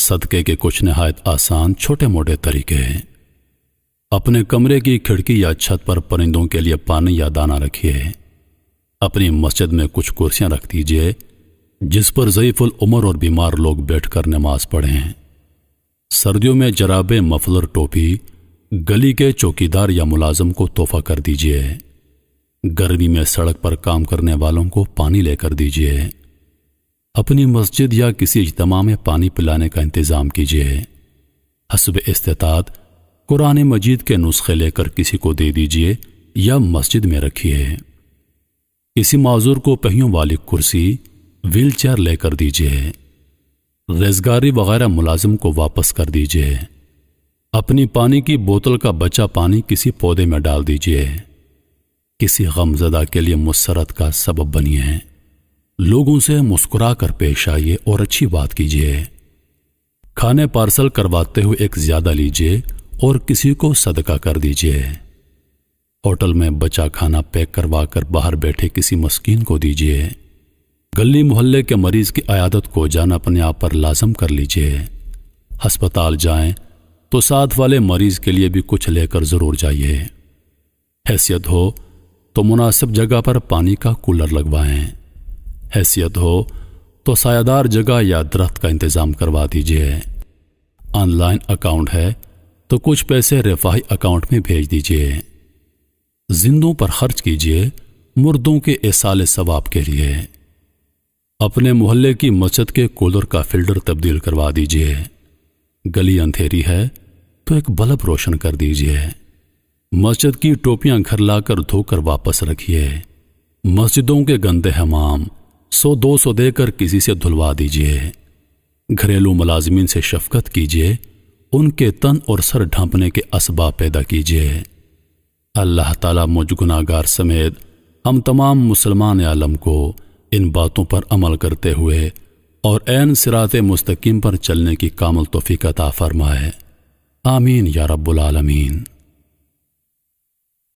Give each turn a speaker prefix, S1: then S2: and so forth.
S1: صدقے کے کچھ نہایت آسان چھوٹے موٹے طریقے ہیں۔ اپنے کمرے کی کھڑکی یا چھت پر پرندوں کے لیے پانی یا دانہ رکھیے۔ اپنی مسجد میں کچھ کرسیاں رکھ دیجیے جس پر ضعیف العمر اور بیمار لوگ بیٹھ کر نماز پڑھیں۔ سردیوں میں جرابے، مفلر، ٹوپی گلی کے چوکیدار یا ملازم کو تحفہ کر دیجیے۔ گرمی میں سڑک پر کام کرنے والوں کو پانی لے کر دیجیے۔ اپنی مسجد یا کسی اجتماع میں پانی پلانے کا انتظام کیجیے۔ حسب استطاعت قرآن مجید کے نسخے لے کر کسی کو دے دیجیے یا مسجد میں رکھیے۔ کسی معذور کو پہیوں والی کرسی، ویل چیئر لے کر دیجیے۔ ریزگاری وغیرہ ملازم کو واپس کر دیجیے۔ اپنی پانی کی بوتل کا بچا پانی کسی پودے میں ڈال دیجیے۔ کسی غمزدہ کے لیے مسرت کا سبب بنیے۔ لوگوں سے مسکرا کر پیش آئیے اور اچھی بات کیجیے۔ کھانے پارسل کرواتے ہوئے ایک زیادہ لیجیے اور کسی کو صدقہ کر دیجیے۔ ہوٹل میں بچا کھانا پیک کروا کر باہر بیٹھے کسی مسکین کو دیجیے۔ گلی محلے کے مریض کی عیادت کو جانا اپنے آپ پر لازم کر لیجیے۔ ہسپتال جائیں تو ساتھ والے مریض کے لیے بھی کچھ لے کر ضرور جائیے۔ حیثیت ہو تو مناسب جگہ پر پانی کا کولر لگوائیں۔ حیثیت ہو تو سایہ دار جگہ یا درخت کا انتظام کروا دیجیے۔ آن لائن اکاؤنٹ ہے تو کچھ پیسے رفاہی اکاؤنٹ میں بھیج دیجیے۔ زندوں پر خرچ کیجیے، مردوں کے ایصال ثواب کے لیے۔ اپنے محلے کی مسجد کے کولر کا فلٹر تبدیل کروا دیجیے۔ گلی اندھیری ہے تو ایک بلب روشن کر دیجیے۔ مسجد کی ٹوپیاں گھر لا کر دھو کر واپس رکھیے۔ مسجدوں کے گندے حمام 100-200 دے کر کسی سے دھلوا دیجیے۔ گھریلو ملازمین سے شفقت کیجیے، ان کے تن اور سر ڈھانپنے کے اسباب پیدا کیجیے۔ اللہ تعالیٰ مجھ گناہگار سمیت ہم تمام مسلمان عالم کو ان باتوں پر عمل کرتے ہوئے اور عین صراط مستقیم پر چلنے کی کامل توفیق عطا فرمائے۔ آمین یا رب العالمین۔